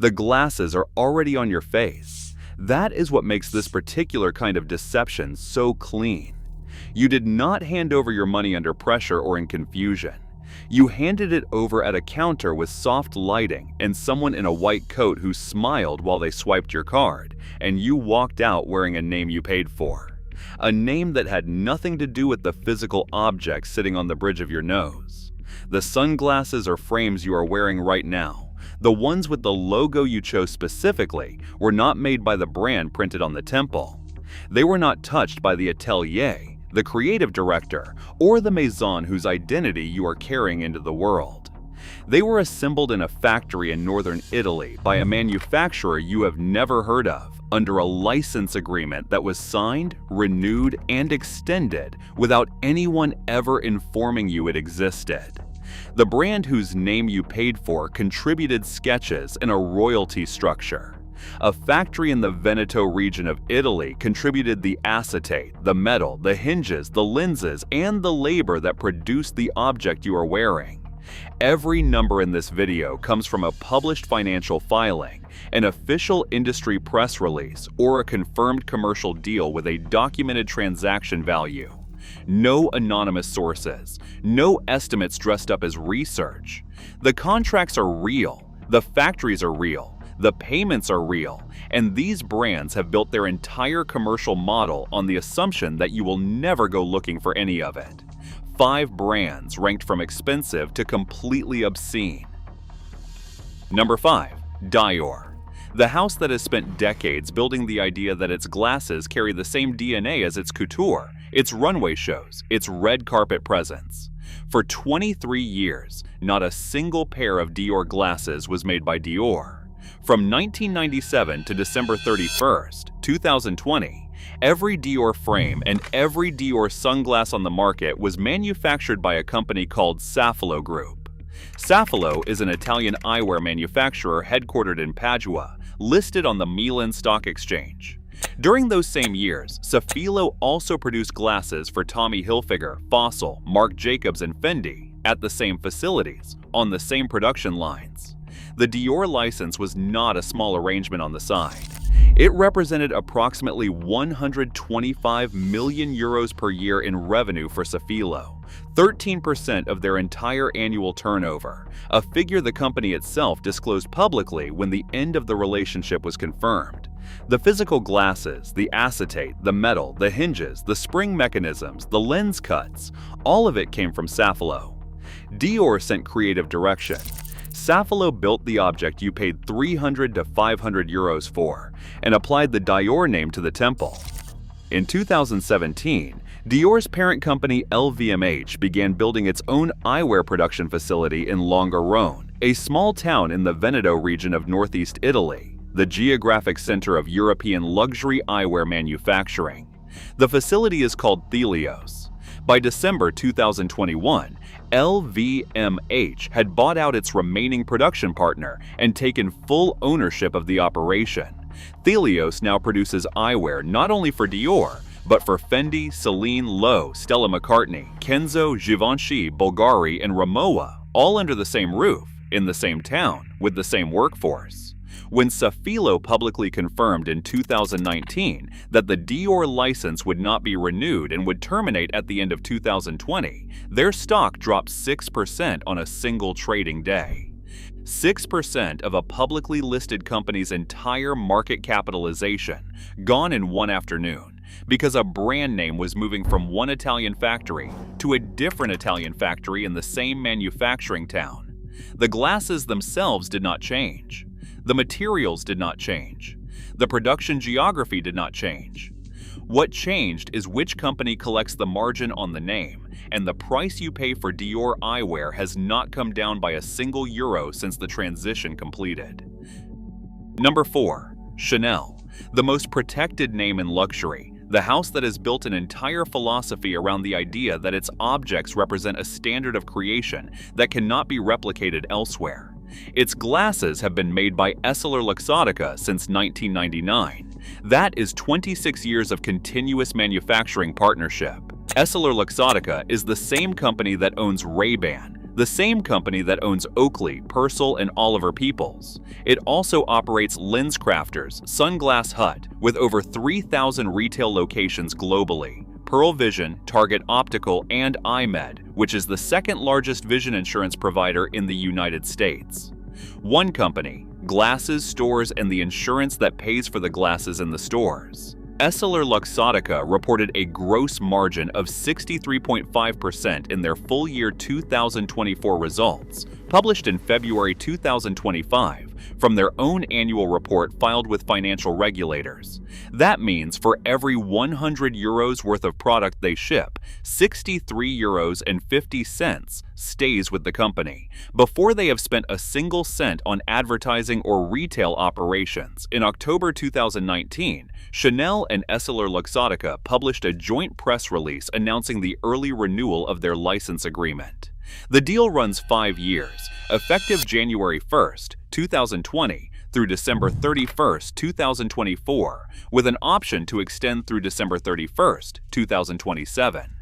The glasses are already on your face. That is what makes this particular kind of deception so clean. You did not hand over your money under pressure or in confusion. You handed it over at a counter with soft lighting and someone in a white coat who smiled while they swiped your card, and you walked out wearing a name you paid for. A name that had nothing to do with the physical object sitting on the bridge of your nose. The sunglasses or frames you are wearing right now, the ones with the logo you chose specifically, were not made by the brand printed on the temple. They were not touched by the atelier, the creative director, or the maison whose identity you are carrying into the world. They were assembled in a factory in northern Italy by a manufacturer you have never heard of, under a license agreement that was signed, renewed, and extended without anyone ever informing you it existed. The brand whose name you paid for contributed sketches in a royalty structure. A factory in the Veneto region of Italy contributed the acetate, the metal, the hinges, the lenses, and the labor that produced the object you are wearing. Every number in this video comes from a published financial filing, an official industry press release, or a confirmed commercial deal with a documented transaction value. No anonymous sources, no estimates dressed up as research. The contracts are real, the factories are real, the payments are real, and these brands have built their entire commercial model on the assumption that you will never go looking for any of it. 5 brands ranked from expensive to completely obscene. Number 5. Dior. The house that has spent decades building the idea that its glasses carry the same DNA as its couture, its runway shows, its red carpet presence. For 23 years, not a single pair of Dior glasses was made by Dior. From 1997 to December 31st, 2020, every Dior frame and every Dior sunglass on the market was manufactured by a company called Safilo Group. Safilo is an Italian eyewear manufacturer headquartered in Padua, listed on the Milan Stock Exchange. During those same years, Safilo also produced glasses for Tommy Hilfiger, Fossil, Marc Jacobs, and Fendi at the same facilities, on the same production lines. The Dior license was not a small arrangement on the side. It represented approximately 125 million euros per year in revenue for Safilo, 13% of their entire annual turnover, a figure the company itself disclosed publicly when the end of the relationship was confirmed. The physical glasses, the acetate, the metal, the hinges, the spring mechanisms, the lens cuts, all of it came from Safilo. Dior sent creative direction. Safilo built the object you paid 300 to 500 euros for and applied the Dior name to the temple. In 2017, Dior's parent company LVMH began building its own eyewear production facility in Longarone, a small town in the Veneto region of northeast Italy, the geographic center of European luxury eyewear manufacturing. The facility is called Helios. By December 2021, LVMH had bought out its remaining production partner and taken full ownership of the operation. Helios now produces eyewear not only for Dior, but for Fendi, Celine, Loewe, Stella McCartney, Kenzo, Givenchy, Bulgari, and Rimowa, all under the same roof, in the same town, with the same workforce. When Safilo publicly confirmed in 2019 that the Dior license would not be renewed and would terminate at the end of 2020, their stock dropped 6% on a single trading day. 6% of a publicly listed company's entire market capitalization gone in one afternoon because a brand name was moving from one Italian factory to a different Italian factory in the same manufacturing town. The glasses themselves did not change. The materials did not change. The production geography did not change. What changed is which company collects the margin on the name, and the price you pay for Dior eyewear has not come down by a single euro since the transition completed. Number 4. Chanel, the most protected name in luxury, the house that has built an entire philosophy around the idea that its objects represent a standard of creation that cannot be replicated elsewhere. Its glasses have been made by EssilorLuxottica since 1999. That is 26 years of continuous manufacturing partnership. EssilorLuxottica is the same company that owns Ray-Ban, the same company that owns Oakley, Purcell, and Oliver Peoples. It also operates LensCrafters, Sunglass Hut, with over 3,000 retail locations globally, Pearl Vision, Target Optical, and iMed, which is the second largest vision insurance provider in the United States. One company, glasses, stores, and the insurance that pays for the glasses in the stores. EssilorLuxottica reported a gross margin of 63.5% in their full year 2024 results, published in February 2025, from their own annual report filed with financial regulators. That means for every 100 euros worth of product they ship, 63 euros and 50 cents stays with the company, before they have spent a single cent on advertising or retail operations. In October 2019, Chanel and EssilorLuxottica published a joint press release announcing the early renewal of their license agreement. The deal runs 5 years, effective January 1st, 2020 through December 31st, 2024, with an option to extend through December 31st, 2027.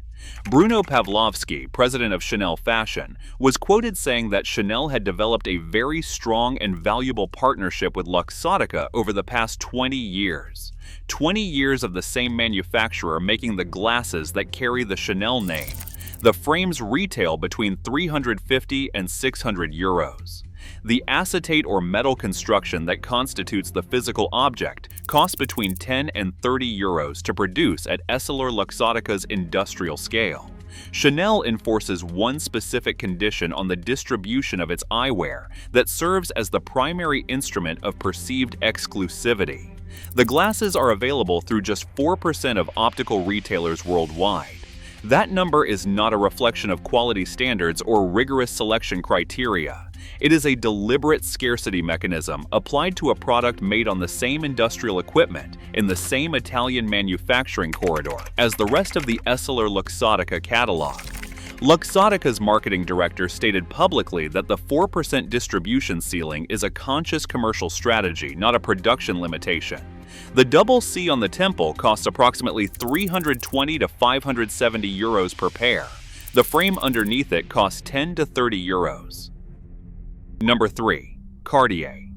Bruno Pavlovsky, president of Chanel Fashion, was quoted saying that Chanel had developed a very strong and valuable partnership with Luxottica over the past 20 years. 20 years of the same manufacturer making the glasses that carry the Chanel name. The frames retail between 350 and 600 euros. The acetate or metal construction that constitutes the physical object costs between 10 and 30 euros to produce at EssilorLuxottica's industrial scale. Chanel enforces one specific condition on the distribution of its eyewear that serves as the primary instrument of perceived exclusivity. The glasses are available through just 4% of optical retailers worldwide. That number is not a reflection of quality standards or rigorous selection criteria. It is a deliberate scarcity mechanism applied to a product made on the same industrial equipment in the same Italian manufacturing corridor as the rest of the EssilorLuxottica catalog. Luxottica's marketing director stated publicly that the 4% distribution ceiling is a conscious commercial strategy, not a production limitation. The double C on the temple costs approximately 320 to 570 euros per pair. The frame underneath it costs 10 to 30 euros. Number 3. Cartier.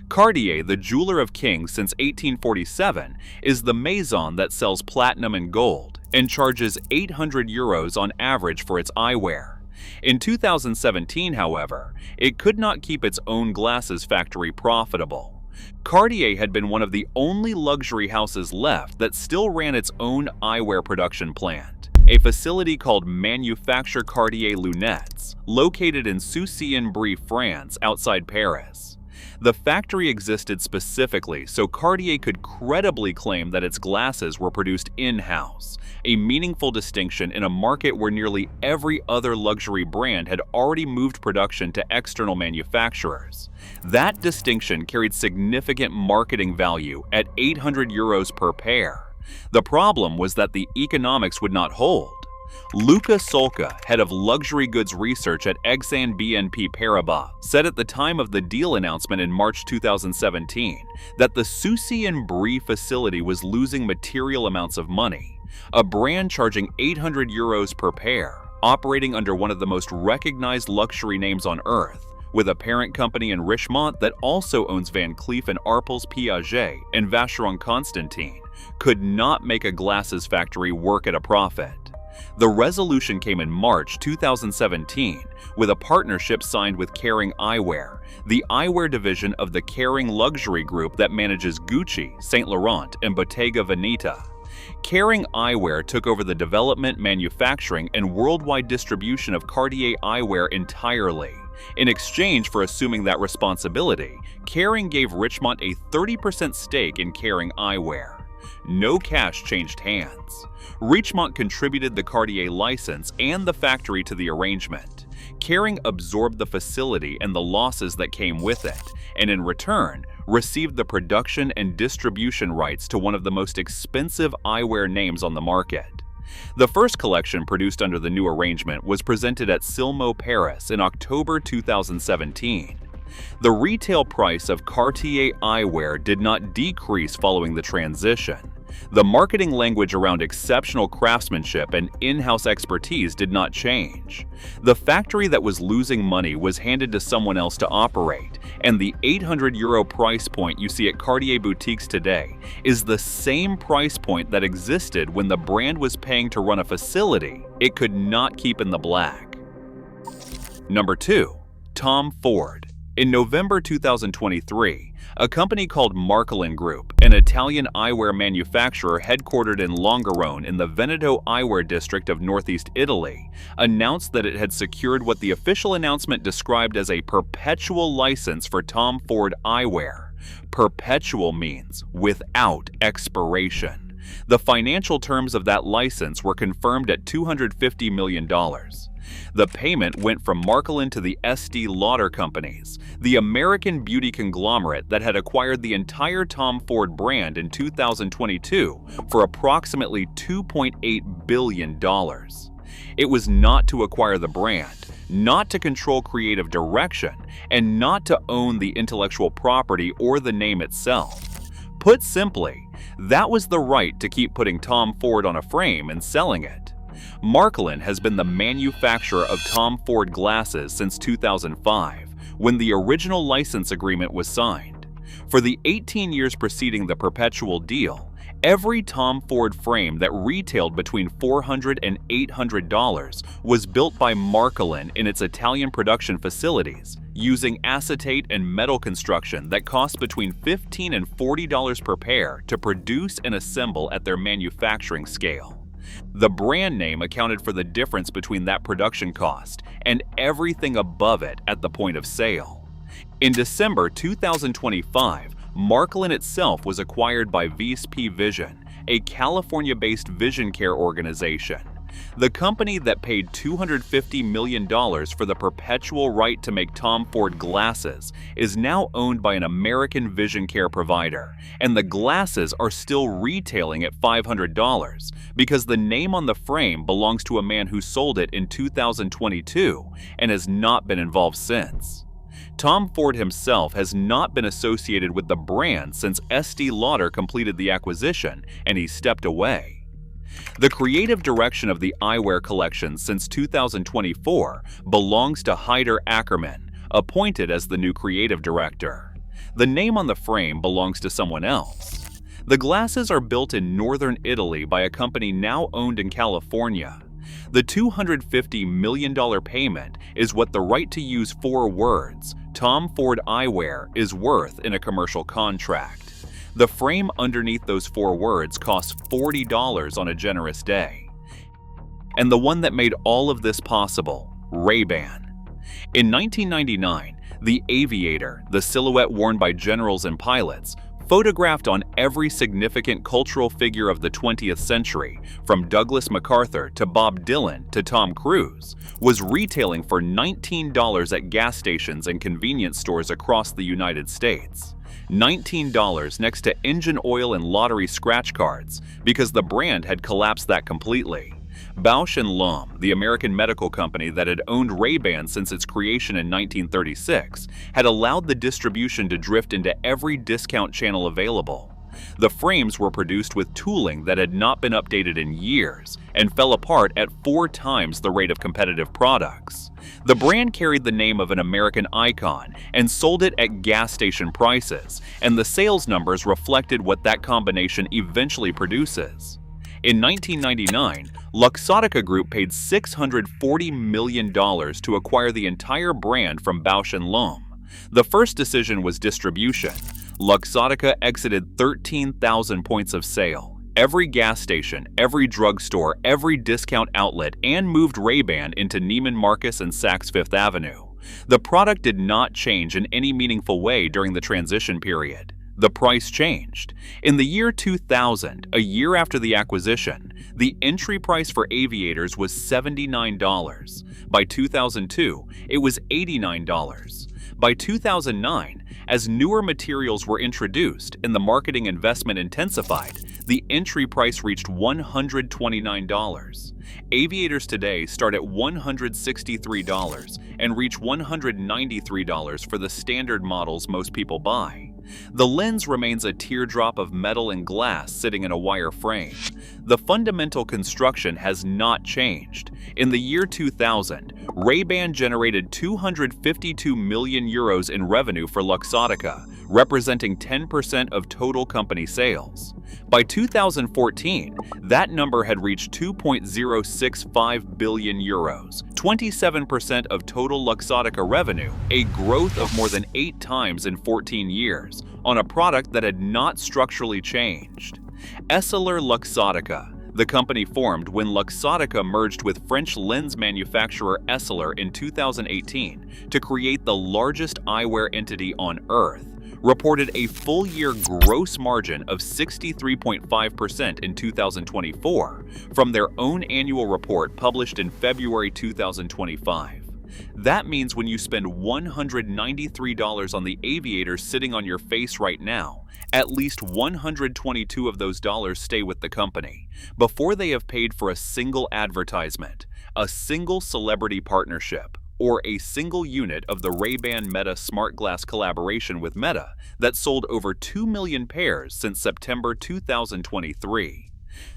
Cartier, the jeweler of kings since 1847, is the maison that sells platinum and gold and charges 800 euros on average for its eyewear. In 2017, however, it could not keep its own glasses factory profitable. Cartier had been one of the only luxury houses left that still ran its own eyewear production plant, a facility called Manufacture Cartier Lunettes, located in Soucy-en-Brie, France, outside Paris. The factory existed specifically so Cartier could credibly claim that its glasses were produced in-house, a meaningful distinction in a market where nearly every other luxury brand had already moved production to external manufacturers. That distinction carried significant marketing value at 800 euros per pair. The problem was that the economics would not hold. Luca Solca, head of luxury goods research at Exane BNP Paribas, said at the time of the deal announcement in March 2017 that the Soucy-en-Brie facility was losing material amounts of money. A brand charging 800 euros per pair, operating under one of the most recognized luxury names on earth, with a parent company in Richemont that also owns Van Cleef & Arpels Piaget and Vacheron Constantin, could not make a glasses factory work at a profit. The resolution came in March 2017 with a partnership signed with Kering Eyewear, the eyewear division of the Kering luxury group that manages Gucci, Saint Laurent, and Bottega Veneta. Kering Eyewear took over the development, manufacturing, and worldwide distribution of Cartier eyewear entirely. In exchange for assuming that responsibility, Kering gave Richemont a 30% stake in Kering Eyewear. No cash changed hands. Richemont contributed the Cartier license and the factory to the arrangement. Kering absorbed the facility and the losses that came with it, and in return, received the production and distribution rights to one of the most expensive eyewear names on the market. The first collection produced under the new arrangement was presented at Silmo Paris in October 2017. The retail price of Cartier eyewear did not decrease following the transition. The marketing language around exceptional craftsmanship and in-house expertise did not change. The factory that was losing money was handed to someone else to operate, and the €800 price point you see at Cartier boutiques today is the same price point that existed when the brand was paying to run a facility it could not keep in the black. Number 2. Tom Ford. In November 2023, a company called Marcolin Group, an Italian eyewear manufacturer headquartered in Longarone in the Veneto eyewear district of northeast Italy, announced that it had secured what the official announcement described as a perpetual license for Tom Ford eyewear. Perpetual means without expiration. The financial terms of that license were confirmed at $250 million. The payment went from Marcolin to the Estée Lauder companies, the American beauty conglomerate that had acquired the entire Tom Ford brand in 2022 for approximately $2.8 billion. It was not to acquire the brand, not to control creative direction, and not to own the intellectual property or the name itself. Put simply, that was the right to keep putting Tom Ford on a frame and selling it. Marcolin has been the manufacturer of Tom Ford glasses since 2005, when the original license agreement was signed. For the 18 years preceding the perpetual deal, every Tom Ford frame that retailed between $400 and $800 was built by Marcolin in its Italian production facilities, using acetate and metal construction that cost between $15 and $40 per pair to produce and assemble at their manufacturing scale. The brand name accounted for the difference between that production cost and everything above it at the point of sale. In December 2025, Marcolin itself was acquired by VSP Vision, a California-based vision care organization. The company that paid $250 million for the perpetual right to make Tom Ford glasses is now owned by an American vision care provider, and the glasses are still retailing at $500 because the name on the frame belongs to a man who sold it in 2022 and has not been involved since. Tom Ford himself has not been associated with the brand since Estée Lauder completed the acquisition and he stepped away. The creative direction of the eyewear collection since 2024 belongs to Heider Ackerman, appointed as the new creative director. The name on the frame belongs to someone else. The glasses are built in northern Italy by a company now owned in California. The $250 million payment is what the right to use 4 words, Tom Ford Eyewear, is worth in a commercial contract. The frame underneath those 4 words costs $40 on a generous day. And the one that made all of this possible, Ray-Ban. In 1999, the Aviator, the silhouette worn by generals and pilots, photographed on every significant cultural figure of the 20th century, from Douglas MacArthur to Bob Dylan to Tom Cruise, was retailing for $19 at gas stations and convenience stores across the United States. $19 next to engine oil and lottery scratch cards, because the brand had collapsed that completely. Bausch & Lomb, the American medical company that had owned Ray-Ban since its creation in 1936, had allowed the distribution to drift into every discount channel available. The frames were produced with tooling that had not been updated in years and fell apart at 4 times the rate of competitive products. The brand carried the name of an American icon and sold it at gas station prices, and the sales numbers reflected what that combination eventually produces. In 1999, Luxottica Group paid $640 million to acquire the entire brand from Bausch & Lomb. The first decision was distribution. Luxottica exited 13,000 points of sale, every gas station, every drugstore, every discount outlet, and moved Ray-Ban into Neiman Marcus and Saks Fifth Avenue. The product did not change in any meaningful way during the transition period. The price changed. In the year 2000, a year after the acquisition, the entry price for aviators was $79. By 2002, it was $89. By 2009, as newer materials were introduced and the marketing investment intensified, the entry price reached $129. Aviators today start at $163 and reach $193 for the standard models most people buy. The lens remains a teardrop of metal and glass sitting in a wire frame. The fundamental construction has not changed. In the year 2000, Ray-Ban generated 252 million euros in revenue for Luxottica, representing 10% of total company sales. By 2014, that number had reached 2.065 billion euros, 27% of total Luxottica revenue, a growth of more than 8 times in 14 years, on a product that had not structurally changed. Essilor Luxottica. The company formed when Luxottica merged with French lens manufacturer Essilor in 2018 to create the largest eyewear entity on Earth, reported a full-year gross margin of 63.5% in 2024 from their own annual report published in February 2025. That means when you spend $193 on the aviators sitting on your face right now, at least 122 of those dollars stay with the company before they have paid for a single advertisement, a single celebrity partnership, or a single unit of the Ray-Ban Meta Smart Glass collaboration with Meta that sold over 2 million pairs since September 2023.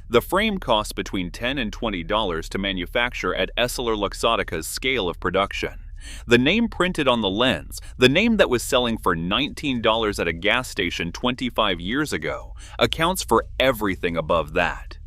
The frame costs between $10 and $20 to manufacture at Essilor Luxottica's scale of production. The name printed on the lens, the name that was selling for $19 at a gas station 25 years ago, accounts for everything above that.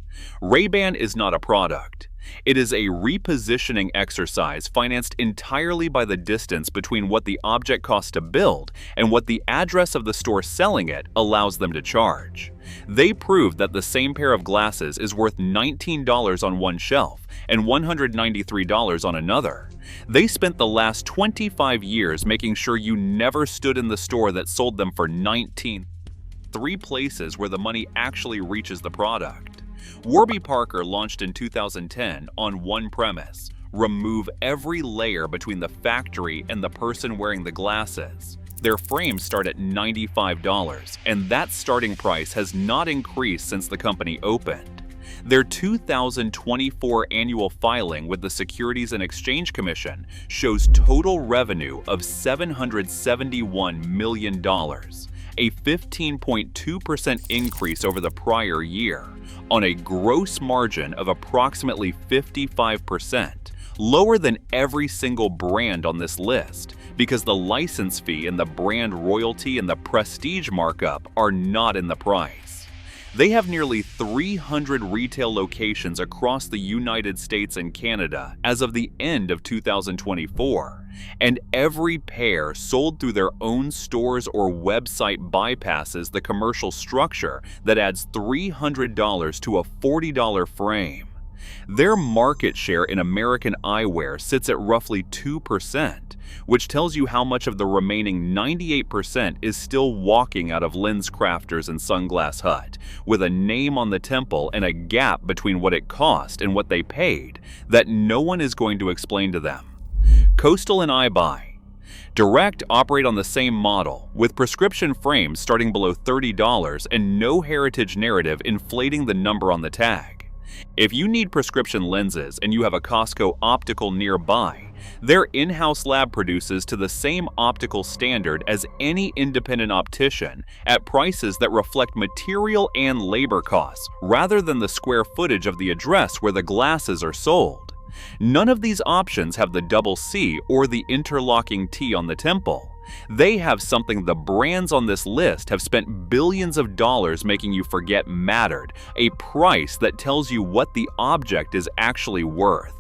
Ray-Ban is not a product. It is a repositioning exercise financed entirely by the distance between what the object costs to build and what the address of the store selling it allows them to charge. They proved that the same pair of glasses is worth $19 on one shelf and $193 on another. They spent the last 25 years making sure you never stood in the store that sold them for $19. 3 places where the money actually reaches the product. Warby Parker launched in 2010 on one premise: remove every layer between the factory and the person wearing the glasses. Their frames start at $95, and that starting price has not increased since the company opened. Their 2024 annual filing with the Securities and Exchange Commission shows total revenue of $771 million, a 15.2% increase over the prior year, on a gross margin of approximately 55%, lower than every single brand on this list, because the license fee and the brand royalty and the prestige markup are not in the price. They have nearly 300 retail locations across the United States and Canada as of the end of 2024, and every pair sold through their own stores or website bypasses the commercial structure that adds $300 to a $40 frame. Their market share in American eyewear sits at roughly 2%, which tells you how much of the remaining 98% is still walking out of LensCrafters and Sunglass Hut, with a name on the temple and a gap between what it cost and what they paid that no one is going to explain to them. Coastal and iBuy. Direct operate on the same model, with prescription frames starting below $30 and no heritage narrative inflating the number on the tag. If you need prescription lenses and you have a Costco optical nearby, their in-house lab produces to the same optical standard as any independent optician at prices that reflect material and labor costs rather than the square footage of the address where the glasses are sold. None of these options have the double C or the interlocking T on the temple. They have something the brands on this list have spent billions of dollars making you forget mattered, a price that tells you what the object is actually worth.